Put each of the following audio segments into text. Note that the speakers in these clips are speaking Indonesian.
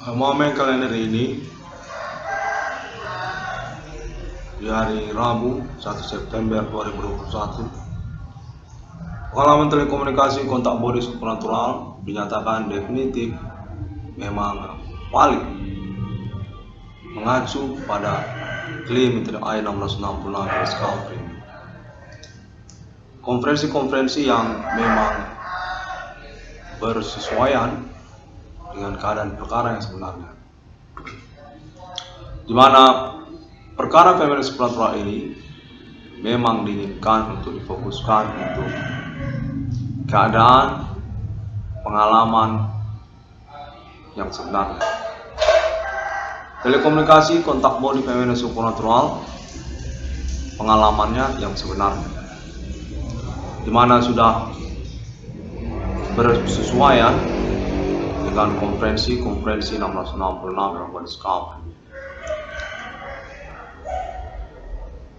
Momen kalender ini di hari Rabu 1 September 2021, pengalaman telekomunikasi kontak bodi supernatural dinyatakan definitif memang valid mengacu pada klaim I 1666 Discovery. Konferensi-konferensi yang memang bersesuaian dengan keadaan perkara yang sebenarnya, di mana perkara fenomena supernatural ini memang diinginkan untuk difokuskan untuk keadaan pengalaman yang sebenarnya. Telekomunikasi kontak bodi fenomena supernatural pengalamannya yang sebenarnya, di mana sudah bersesuaian dengan konferensi 1666 yang Discovery.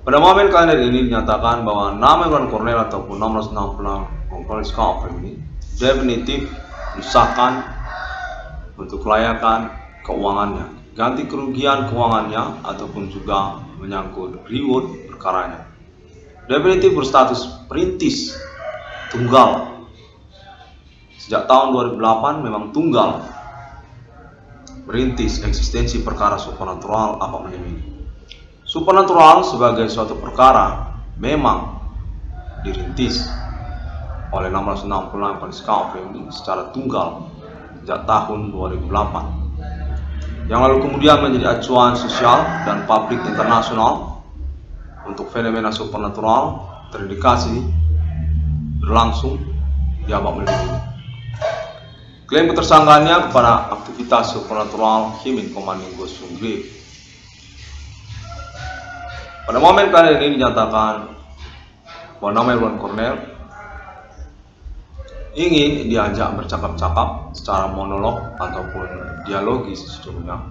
Pada momen kalender ini dinyatakan bahwa nama Iwan Cornell ataupun 1666 Discovery ini definitif disahkan untuk kelayakan keuangannya, ganti kerugian keuangannya ataupun juga menyangkut reward perkaranya. Definitif berstatus perintis tunggal. Sejak tahun 2008 memang tunggal merintis eksistensi perkara supernatural apapun ini. Supernatural sebagai suatu perkara memang dirintis oleh 1666 Discovery ini secara tunggal sejak tahun 2008, yang lalu kemudian menjadi acuan sosial dan publik internasional untuk fenomena supernatural terindikasi berlangsung di abad modern ini. Klaim ketersangkaannya kepada aktivitas supernatural Himin Commanding Ghost Grave. Pada momen kali ini dinyatakan bahwa nama Iwan Cornell ingin diajak bercakap-cakap secara monolog ataupun dialogis sesungguhnya,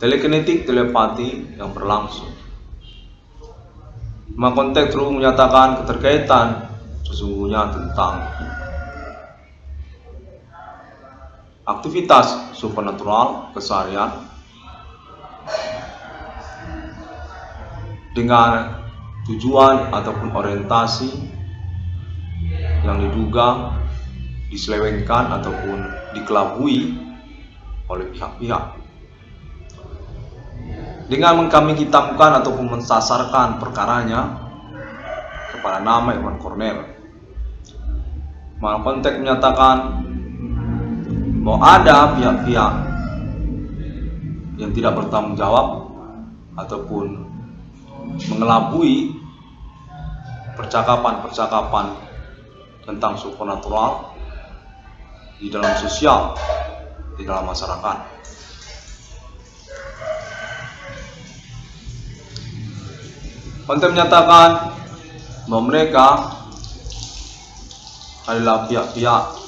telekinetik telepati yang berlangsung. Konteks Ru menyatakan keterkaitan sesungguhnya tentang aktivitas supernatural keseharian dengan tujuan ataupun orientasi yang diduga diselewengkan ataupun dikelabui oleh pihak-pihak dengan mengkambing hitamkan ataupun mensasarkan perkaranya kepada nama Iwan Cornell. Konteks menyatakan bahwa ada pihak-pihak yang tidak bertanggung jawab ataupun mengelabui percakapan-percakapan tentang supernatural di dalam sosial, di dalam masyarakat. Konteks menyatakan bahwa mereka adalah pihak-pihak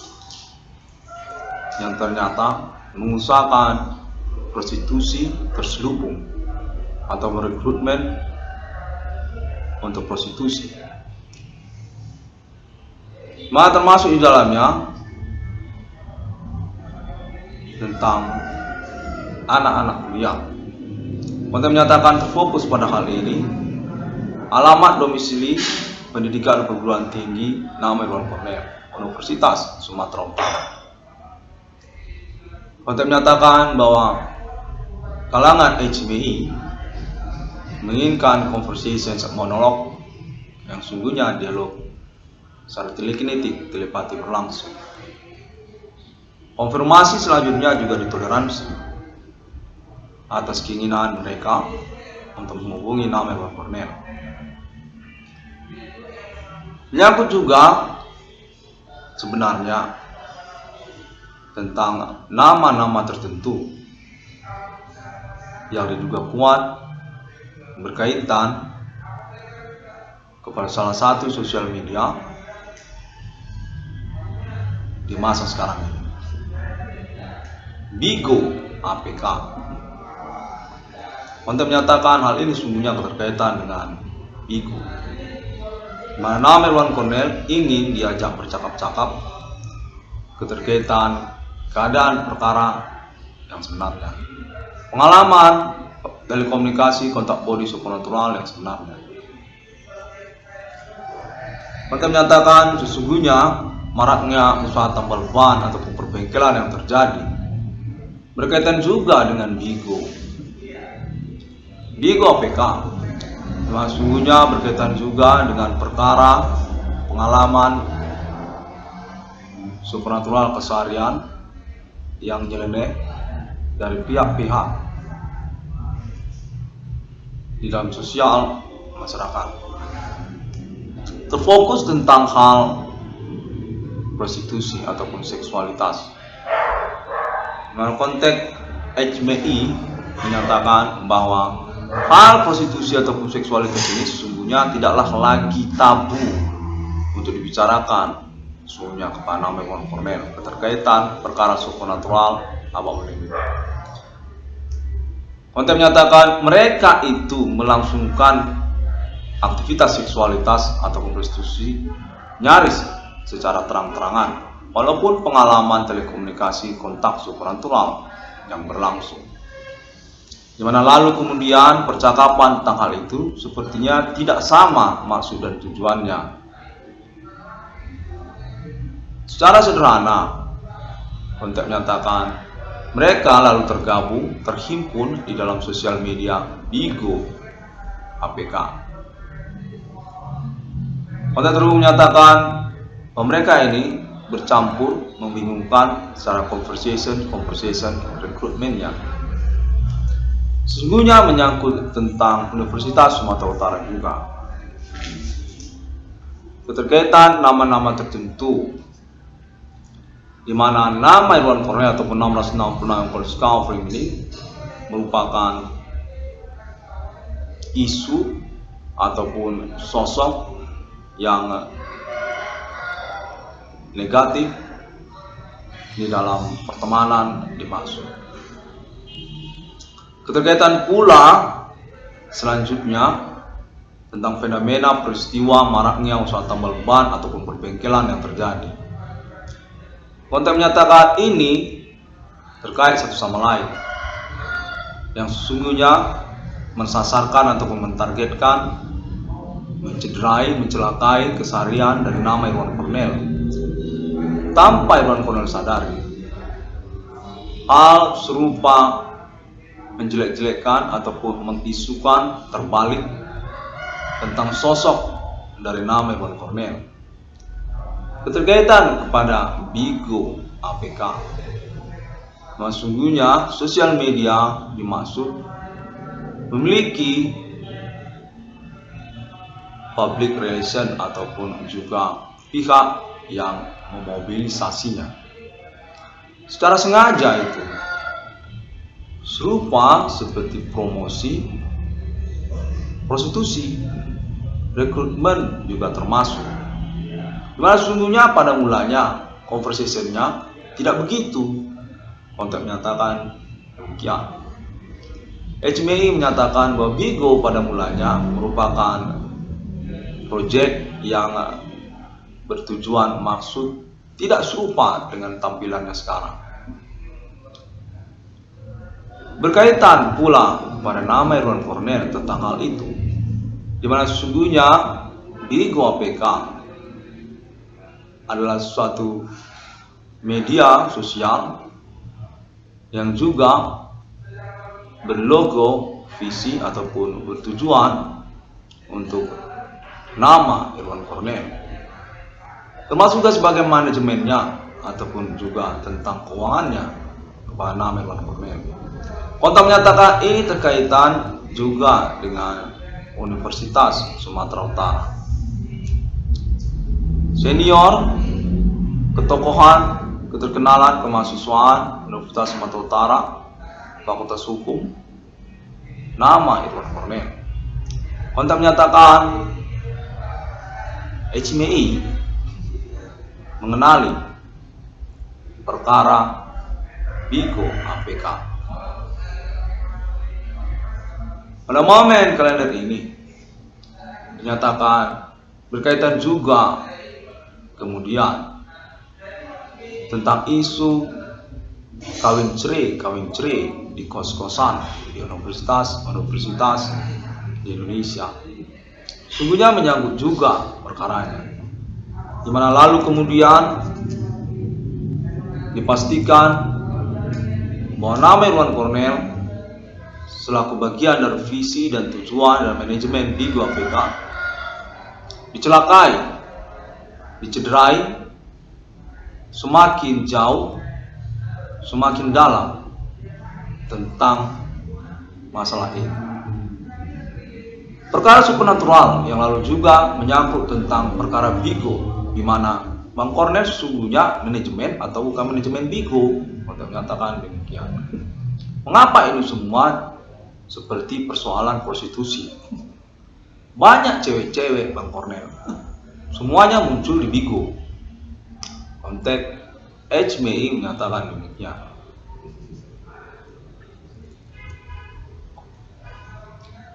yang ternyata mengusahakan prostitusi terselubung atau merekrutmen untuk prostitusi. Termasuk di dalamnya tentang anak-anak kuliah. Konteks menyatakan terfokus pada hal ini, alamat domisili pendidikan perguruan tinggi nama Iwan Cornell, Universitas Sumatera Utara. Konteks menyatakan bahwa kalangan HMI menginginkan conversation monolog yang sungguhnya dialog secara telekinetik telepati berlangsung. Konfirmasi selanjutnya juga ditoleransi atas keinginan mereka untuk menghubungi nama Iwan Cornell. Menyangkut juga sebenarnya tentang nama-nama tertentu yang diduga kuat berkaitan kepada salah satu sosial media di masa sekarang ini, Bigo APK. Konteks menyatakan hal ini sungguhnya keterkaitan dengan Bigo, mana nama Iwan Cornell ingin diajak bercakap-cakap keterkaitan keadaan perkara yang sebenarnya, pengalaman telekomunikasi kontak body supernatural yang sebenarnya. Mereka menyatakan sesungguhnya maraknya usaha tambal ban ataupun perbengkelan yang terjadi berkaitan juga dengan Bigo APK. Sesungguhnya berkaitan juga dengan perkara pengalaman supernatural keseharian yang nyeleneh dari pihak-pihak di dalam sosial masyarakat, terfokus tentang hal prostitusi ataupun seksualitas. Dalam konteks HMI menyatakan bahwa hal prostitusi ataupun seksualitas ini sesungguhnya tidaklah lagi tabu untuk dibicarakan. Sesungguhnya kepada nama Iwan Cornel keterkaitan perkara supernatural apapun ini. Konteks menyatakan mereka itu melangsungkan aktivitas seksualitas ataupun prostitusi nyaris secara terang-terangan, walaupun pengalaman telekomunikasi kontak supernatural yang berlangsung, di mana lalu kemudian percakapan tentang hal itu sepertinya tidak sama maksud dan tujuannya. Secara sederhana, konteks menyatakan mereka lalu terhimpun di dalam sosial media Bigo APK. Konteks tersebut menyatakan bahwa mereka ini bercampur membingungkan secara conversation recruitmentnya. Sesungguhnya menyangkut tentang Universitas Sumatera Utara juga. Keterkaitan nama-nama tertentu, di mana nama Iwan Cornel ataupun 666 Police Covering ini merupakan isu ataupun sosok yang negatif di dalam pertemanan dimaksud. Keterkaitan pula selanjutnya tentang fenomena peristiwa maraknya usaha tambal ban ataupun perbengkelan yang terjadi. Konteks menyatakan ini terkait satu sama lain, yang sesungguhnya mensasarkan ataupun mentargetkan, mencederai, mencelakai keseharian dari nama Iwan Cornel tanpa Iwan Cornel sadari. Hal serupa menjelek-jelekkan ataupun mengisukan terbalik tentang sosok dari nama Iwan Cornel. Keterkaitan kepada Bigo APK, sesungguhnya sosial media dimaksud memiliki public relation ataupun juga pihak yang memobilisasinya secara sengaja. Itu serupa seperti promosi prostitusi, rekrutmen juga termasuk, dimana sesungguhnya pada mulanya conversationnya tidak begitu. Konteks menyatakan demikian. HMI menyatakan bahwa Bigo pada mulanya merupakan proyek yang bertujuan maksud tidak serupa dengan tampilannya sekarang. Berkaitan pula pada nama Iwan Cornel tentang hal itu, di mana sesungguhnya Bigo APK adalah suatu media sosial yang juga berlogo visi ataupun bertujuan untuk nama Iwan Cornel, termasuk juga sebagai manajemennya ataupun juga tentang keuangannya kepada nama Iwan Cornel. Kontak menyatakan ini terkaitan juga dengan Universitas Sumatera Utara. Senior ketokohan keterkenalan kemahasiswaan Universitas Sumatera Utara, Fakultas Hukum, nama Iwan Cornel. Kontak menyatakan HMI mengenali perkara Bigo APK. Pada momen kalender ini dinyatakan berkaitan juga kemudian tentang isu kawin cerai di kos-kosan, di universitas di Indonesia. Sungguhnya menyangkut juga perkaranya, di mana lalu kemudian dipastikan bahwa nama Irwan Cornel selaku bagian dari visi dan tujuan dan manajemen BIGO APK dicelakai, dicederai semakin jauh, semakin dalam tentang masalah ini. Perkara supernatural yang lalu juga menyangkut tentang perkara BIGO, di mana Bang Cornel sesungguhnya manajemen atau bukan manajemen BIGO, untuk menyatakan demikian. Mengapa ini semua seperti persoalan prostitusi? Banyak cewek-cewek Bang Cornel, semuanya muncul di BIGO. Konteks HMI menyatakan demikian.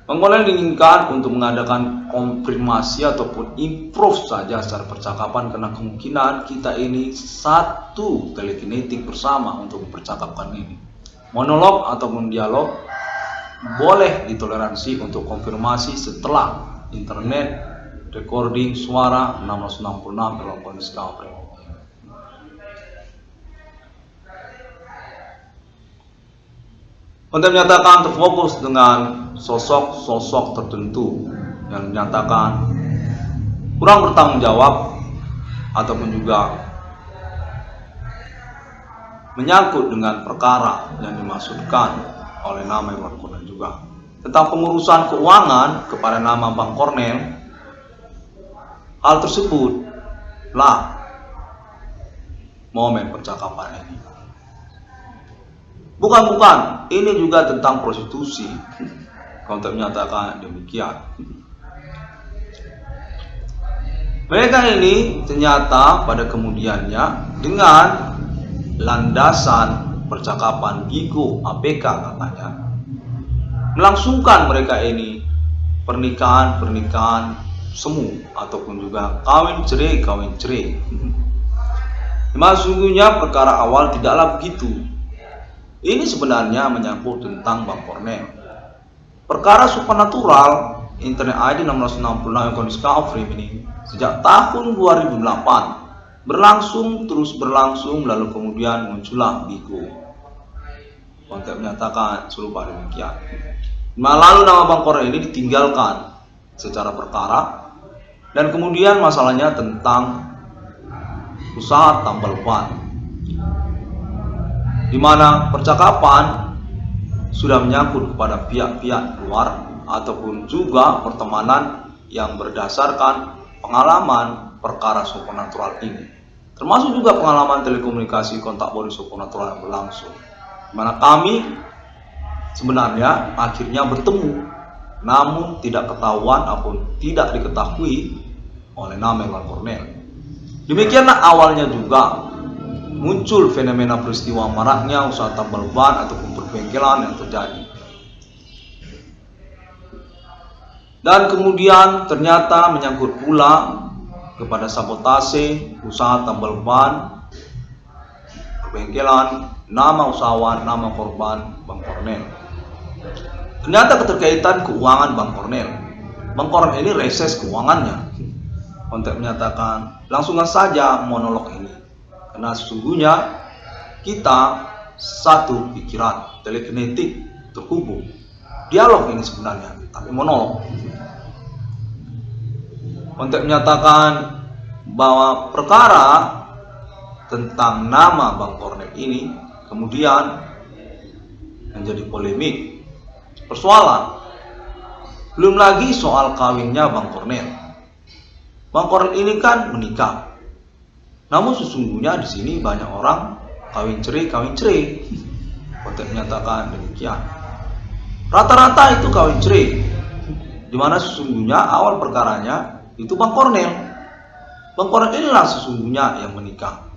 Bang Cornel diinginkan untuk mengadakan konfirmasi ataupun improve saja secara percakapan, karena kemungkinan kita ini satu telekinetik bersama untuk mempercakapkan ini. Monolog ataupun dialog boleh ditoleransi untuk konfirmasi setelah internet recording suara 666 dalam kondisi coverage. Untuk menyatakan terfokus dengan sosok-sosok tertentu yang menyatakan kurang bertanggung jawab ataupun juga menyangkut dengan perkara yang dimaksudkan oleh nama Irwan Cornel juga tentang pengurusan keuangan kepada nama Bang Cornel. Hal tersebut lah momen percakapan ini. Bukan, ini juga tentang prostitusi. Untuk menyatakan demikian. Mereka ini ternyata pada kemudiannya dengan landasan percakapan BIGO APK katanya melangsungkan mereka ini pernikahan semu ataupun juga kawin cerai. Memang sungguhnya perkara awal tidaklah begitu. Ini sebenarnya menyangkut tentang Bang Cornel. Perkara supernatural Internet ID 666 yang kondisi coverage ini sejak tahun 2008 terus berlangsung, lalu kemudian muncullah BIGO. Konteks menyatakan serupa demikian. Lalu nama Bang Cornel ini ditinggalkan secara perkara, dan kemudian masalahnya tentang usaha tambal ban, di mana percakapan sudah menyangkut kepada pihak-pihak luar ataupun juga pertemanan yang berdasarkan pengalaman perkara supernatural ini, termasuk juga pengalaman telekomunikasi kontak body supernatural yang berlangsung, di mana kami sebenarnya akhirnya bertemu, namun tidak ketahuan ataupun tidak diketahui oleh nama Irwan Cornel. Demikianlah awalnya juga muncul fenomena peristiwa maraknya usaha tambal ban ataupun perbengkelan yang terjadi. Dan kemudian ternyata menyangkut pula kepada sabotase usaha tambal ban, perbengkelan, nama usahawan, nama korban Bang Cornel. Ternyata keterkaitan keuangan Bang Cornel. Bang Cornel ini reses keuangannya. Untuk menyatakan langsungkan saja monolog ini, karena sesungguhnya kita satu pikiran, telekinetik terhubung. Dialog ini sebenarnya, tapi monolog. Untuk menyatakan bahwa perkara tentang nama Bang Cornel ini kemudian menjadi polemik, persoalan. Belum lagi soal kawinnya Bang Cornel. Bang Cornel ini kan menikah. Namun sesungguhnya di sini banyak orang kawin cerai. Untuk menyatakan demikian. Rata-rata itu kawin cerai, di mana sesungguhnya awal perkaranya itu Bang Cornel. Bang Cornel inilah sesungguhnya yang menikah.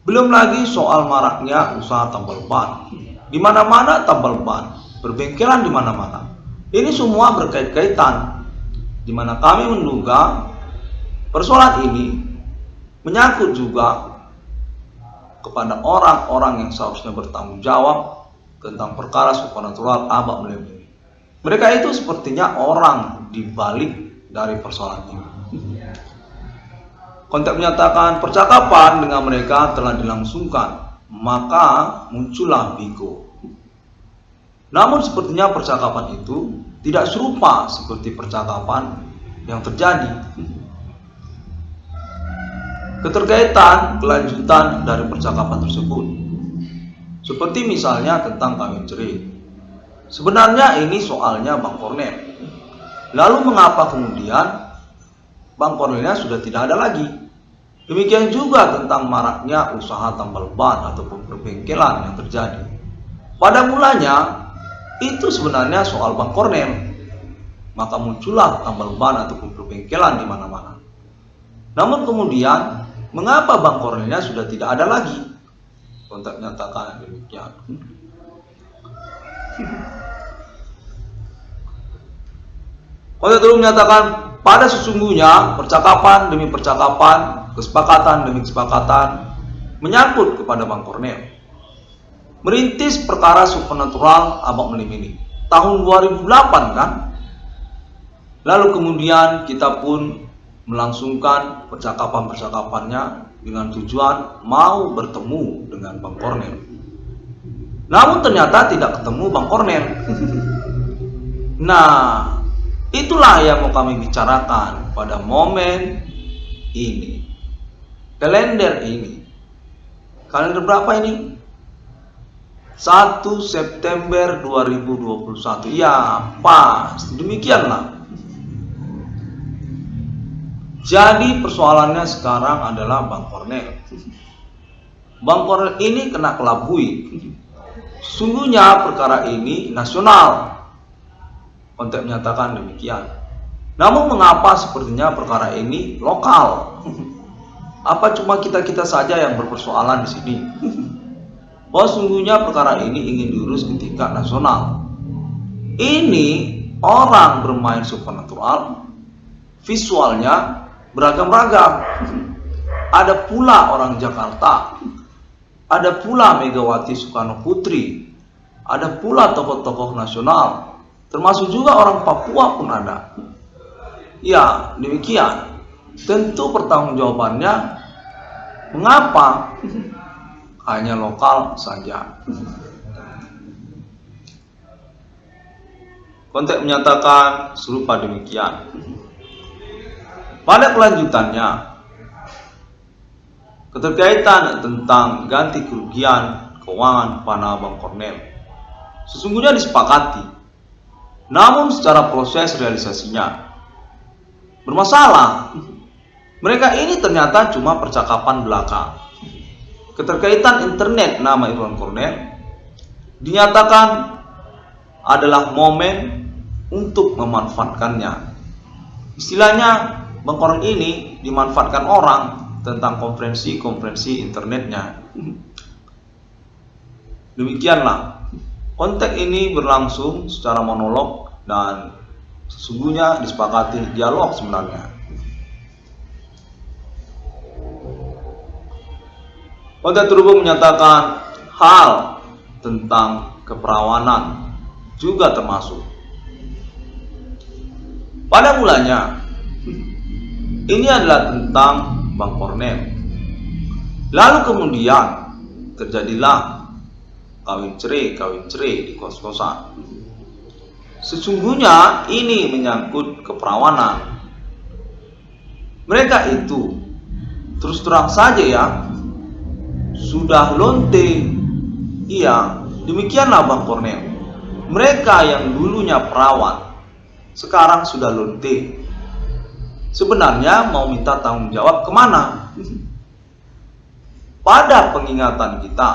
Belum lagi soal maraknya usaha tambal ban. Di mana-mana tambal ban, berbengkelan di mana-mana. Ini semua berkait-kaitan, di mana kami menduga persoalan ini menyangkut juga kepada orang-orang yang seharusnya bertanggung jawab tentang perkara supranatural abad milenium. Mereka itu sepertinya orang di balik dari persoalan ini. Konteks menyatakan percakapan dengan mereka telah dilangsungkan, maka muncullah Bigo. Namun sepertinya percakapan itu tidak serupa seperti percakapan yang terjadi. Keterkaitan kelanjutan dari percakapan tersebut, seperti misalnya tentang kawin cerai. Sebenarnya ini soalnya Bang Kornel. Lalu mengapa kemudian Bang Kornelnya sudah tidak ada lagi? Demikian juga tentang maraknya usaha tambal ban ataupun perbengkelan yang terjadi. Pada mulanya itu sebenarnya soal Bang Kornel, maka muncullah tambal ban ataupun perbengkelan di mana-mana. Namun kemudian mengapa Bang Kornelnya sudah tidak ada lagi? Konteks menyatakan demikian. Konteks dulu menyatakan pada sesungguhnya percakapan demi percakapan, kesepakatan demi kesepakatan menyangkut kepada Bang Kornel. Merintis perkara supranatural abad milenium ini tahun 2008 kan? Lalu kemudian kita pun melangsungkan percakapan-percakapannya dengan tujuan mau bertemu dengan Bang Kornel. Namun ternyata tidak ketemu Bang Kornel. Nah, itulah yang mau kami bicarakan pada momen ini. Kalender ini. Kalender berapa ini? 1 September 2021. Ya, pas. Demikianlah. Jadi persoalannya sekarang adalah Bang Kornel. Bang Kornel ini kena kelabui. Sesungguhnya perkara ini nasional. Konteks menyatakan demikian. Namun mengapa sepertinya perkara ini lokal? Apa cuma kita-kita saja yang berpersoalan di sini? Bahwa sungguhnya perkara ini ingin diurus ke tingkat nasional. Ini orang bermain supernatural, visualnya beragam-ragam. Ada pula orang Jakarta, ada pula Megawati Soekarno Putri, ada pula tokoh-tokoh nasional, termasuk juga orang Papua pun ada. Ya, demikian. Tentu pertanggungjawabannya mengapa hanya lokal saja. Konteks menyatakan serupa demikian. Pada kelanjutannya, keterkaitan tentang ganti kerugian keuangan pada Bang Kornel sesungguhnya disepakati, namun secara proses realisasinya bermasalah. Mereka ini ternyata cuma percakapan belaka. Keterkaitan internet nama Irwan Kornel dinyatakan adalah momen untuk memanfaatkannya. Istilahnya Bang Kornel ini dimanfaatkan orang tentang konferensi internetnya. Demikianlah. Konteks ini berlangsung secara monolog dan sesungguhnya disepakati dialog sebenarnya. Konteks terhubung menyatakan hal tentang keperawanan juga termasuk. Pada mulanya ini adalah tentang Bang Kornel. Lalu kemudian terjadilah kawin cerai di kos-kosan. Sesungguhnya ini menyangkut keperawanan. Mereka itu terus terang saja ya, sudah lonte. Iya, demikianlah Bang Kornel. Mereka yang dulunya perawan sekarang sudah lonte. Sebenarnya mau minta tanggung jawab kemana? Pada pengingatan kita,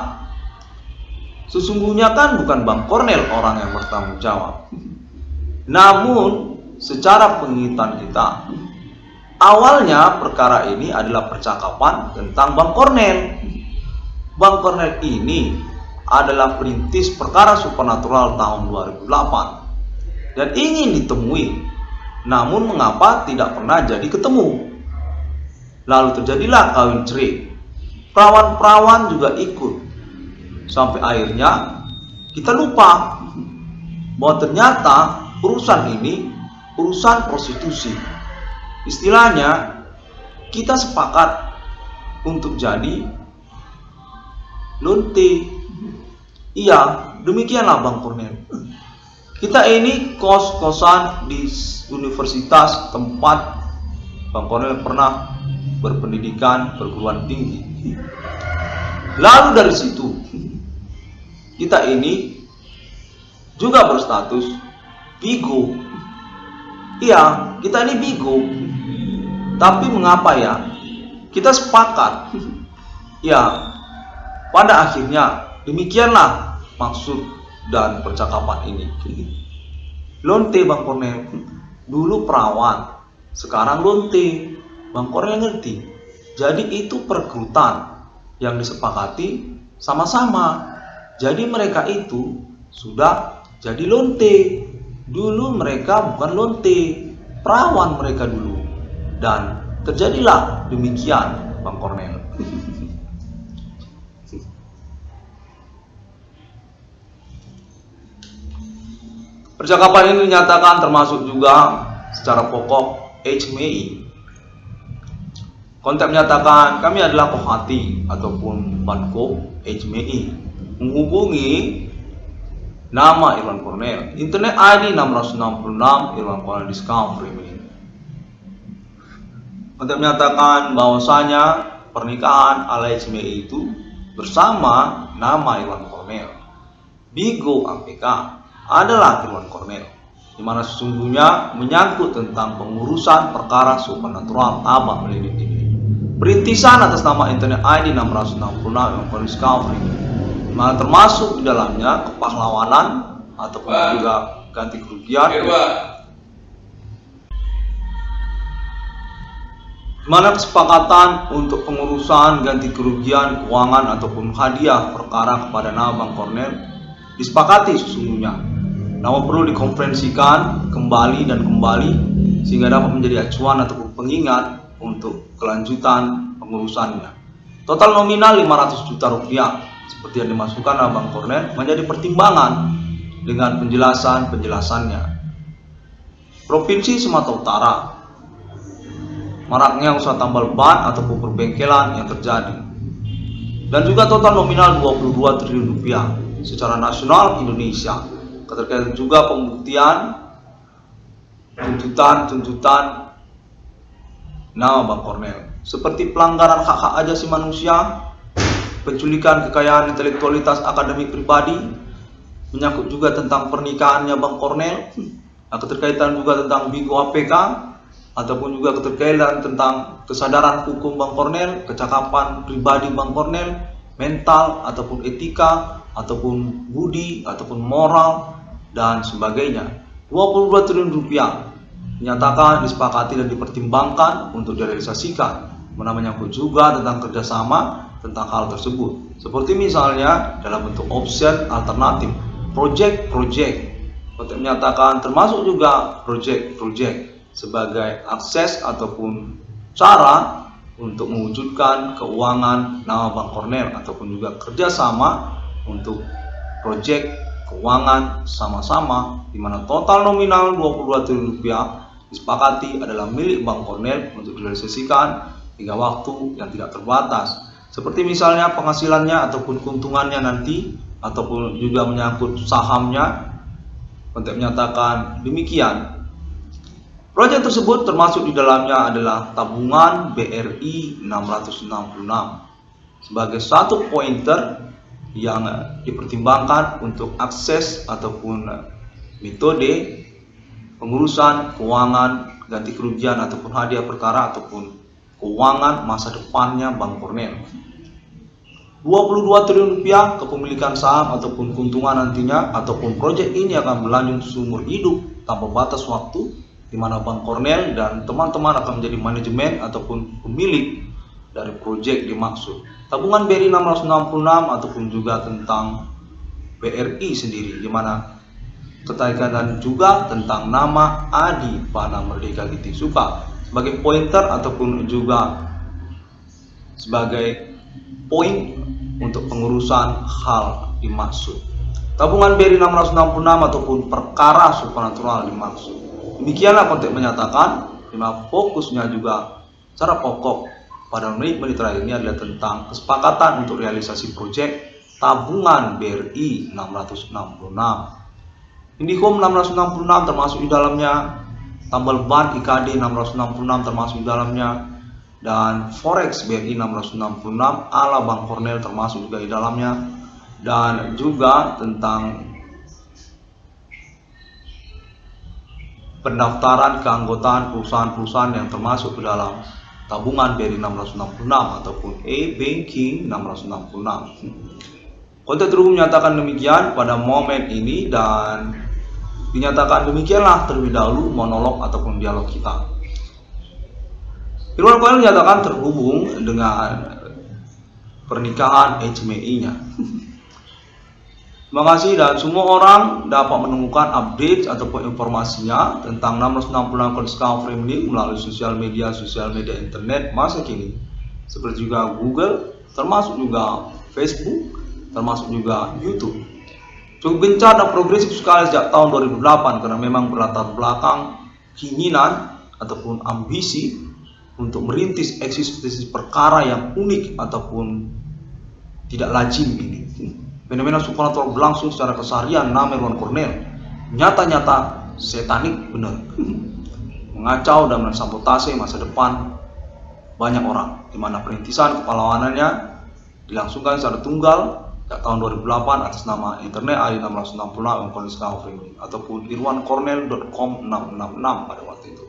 sesungguhnya kan bukan Bang Kornel orang yang bertanggung jawab. Namun secara pengingatan kita, awalnya perkara ini adalah percakapan tentang Bang Kornel. Bang Kornel ini adalah perintis perkara supernatural tahun 2008 dan ingin ditemui. Namun mengapa tidak pernah jadi ketemu? Lalu terjadilah kawin cerai. perawan-perawan juga ikut. Sampai akhirnya kita lupa bahwa ternyata urusan ini urusan prostitusi. Istilahnya kita sepakat untuk jadi lonte. Iya, demikianlah Bang Kornel. Kita ini kos-kosan di universitas tempat Bang Kornel pernah berpendidikan perguruan tinggi. Lalu dari situ kita ini juga berstatus bigo. Iya, kita ini bigo. Tapi mengapa ya? Kita sepakat. Ya, pada akhirnya demikianlah maksud dan percakapan ini. Lonte Bang Kornel, dulu perawan, sekarang lonte. Bang Kornel ngerti. Jadi itu perekrutan yang disepakati sama-sama. Jadi mereka itu sudah jadi lonte. Dulu mereka bukan lonte, perawan mereka dulu. Dan terjadilah demikian Bang Kornel. Percakapan ini dinyatakan termasuk juga secara pokok HMI. Kontak menyatakan kami adalah Kohati ataupun Banko HMI menghubungi nama Irwan Kornel, internet ID 666 Irwan Kornel Discovery. Kontak menyatakan bahwasanya pernikahan ala HMI itu bersama nama Irwan Kornel. Bigo APK adalah Irwan Kornel, di mana sesungguhnya menyangkut tentang pengurusan perkara supernatural Abah Melilit ini. Perintisan atas nama internet ID 666 Irwan Kornel Discovery, di mana termasuk di dalamnya kepahlawanan ataupun juga ganti kerugian. Di mana kesepakatan untuk pengurusan ganti kerugian keuangan ataupun hadiah perkara kepada nama Bang Kornel disepakati sesungguhnya. Namun perlu dikonferensikan kembali dan kembali sehingga dapat menjadi acuan ataupun pengingat untuk kelanjutan pengurusannya. Total nominal 500 juta rupiah seperti yang dimasukkan oleh Bang Kornel menjadi pertimbangan dengan penjelasannya. Provinsi Sumatera Utara, maraknya usaha tambal ban ataupun perbengkelan yang terjadi, dan juga total nominal 22 triliun rupiah secara nasional Indonesia. Keterkaitan juga pembuktian tuntutan nama Bang Kornel seperti pelanggaran hak-hak asasi manusia, penculikan kekayaan intelektualitas akademik pribadi, menyangkut juga tentang pernikahannya Bang Kornel, keterkaitan juga tentang Bigo APK, ataupun juga keterkaitan tentang kesadaran hukum Bang Kornel, kecakapan pribadi Bang Kornel, mental ataupun etika, ataupun budi, ataupun moral, dan sebagainya. 22 triliun rupiah dinyatakan, disepakati dan dipertimbangkan untuk direalisasikan. Menyangkut juga tentang kerjasama tentang hal tersebut. Seperti misalnya dalam bentuk option alternatif, project. Untuk menyatakan termasuk juga project sebagai akses ataupun cara untuk mewujudkan keuangan nama Bang Kornel ataupun juga kerjasama untuk proyek keuangan sama-sama, di mana total nominal 22 triliun rupiah disepakati adalah milik Bang Kornel untuk direalisasikan hingga waktu yang tidak terbatas. Seperti misalnya penghasilannya ataupun keuntungannya nanti, ataupun juga menyangkut sahamnya. Untuk menyatakan demikian. Proyek tersebut termasuk di dalamnya adalah tabungan BRI 666 sebagai satu pointer yang dipertimbangkan untuk akses ataupun metode pengurusan keuangan ganti kerugian ataupun hadiah perkara ataupun keuangan masa depannya Bang Kornel. 22 triliun rupiah kepemilikan saham ataupun keuntungan nantinya ataupun proyek ini akan berlanjut seumur hidup tanpa batas waktu, di mana Bang Kornel dan teman-teman akan menjadi manajemen ataupun pemilik dari proyek dimaksud. Tabungan BRI 666 ataupun juga tentang BRI sendiri, di mana keterkaitan juga tentang nama Adi Pana Merdeka Giting Suka sebagai pointer ataupun juga sebagai poin untuk pengurusan hal dimaksud. Tabungan BRI 666 ataupun perkara supranatural dimaksud. Demikianlah konteks menyatakan, dimana fokusnya juga secara pokok pada menit-menit terakhir ini adalah tentang kesepakatan untuk realisasi proyek tabungan BRI 666. Indihome 666 termasuk di dalamnya, tambal ban IKD 666 termasuk di dalamnya, dan Forex BRI 666 ala Bank Cornel termasuk juga di dalamnya, dan juga tentang pendaftaran keanggotaan perusahaan-perusahaan yang termasuk ke dalam tabungan BRI 666 ataupun e-banking 666. Konteks terhubung menyatakan demikian pada momen ini, dan dinyatakan demikianlah terlebih dahulu monolog ataupun dialog kita. Irwan Cornel menyatakan terhubung dengan pernikahan HMI-nya. Terima kasih, dan semua orang dapat menemukan update ataupun informasinya tentang 666 Kondisi Family melalui sosial media internet masa kini, seperti juga Google, termasuk juga Facebook, termasuk juga YouTube. Cukup gencar dan progresif sekali sejak tahun 2008 karena memang berlatar belakang keinginan ataupun ambisi untuk merintis eksistensi perkara yang unik ataupun tidak lazim ini. Fenomena supernatural berlangsung secara keseharian nama Irwan Cornel. Nyata-nyata setanik benar. Mengacau dan mensabotase masa depan banyak orang, di mana perintisan kepahlawanannya dilangsungkan secara tunggal sejak tahun 2008 atas nama internet ID 666 Kondisi Family ataupun irwancornel.com 666 pada waktu itu.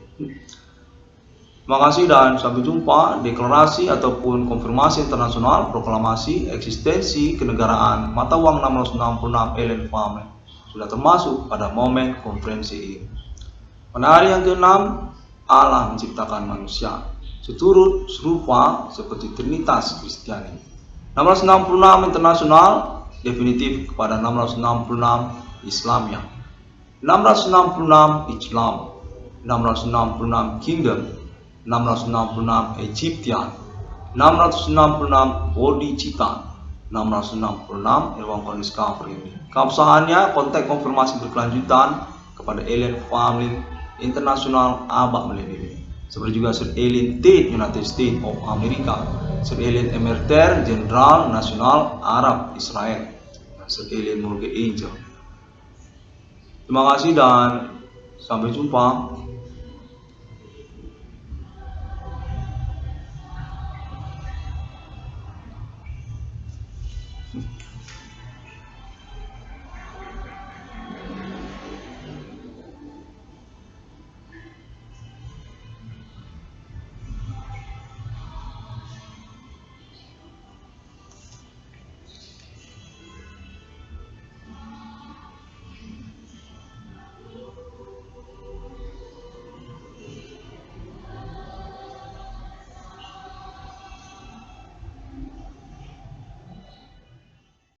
Terima kasih dan sampai jumpa. Deklarasi ataupun konfirmasi internasional proklamasi eksistensi kenegaraan mata uang 666 Ellen Family sudah termasuk pada momen konferensi ini. Pada hari yang ke-6, Allah menciptakan manusia seturut serupa seperti Trinitas Kristiani. 666 internasional definitif kepada 666 Islamnya, 666 Islam, 666 Kingdom, 666 Egyptian, 666 Bodhicitta, 666 Irwan Kondisi Family. Keabsahannya konteks konfirmasi berkelanjutan kepada Alien Family Internasional Abad Milenium, seperti juga Sir Alien Tate United States of America, Sir Alien Emerter Jenderal Nasional Arab Israel, Sir Alien Morgan Angel. Terima kasih dan sampai jumpa.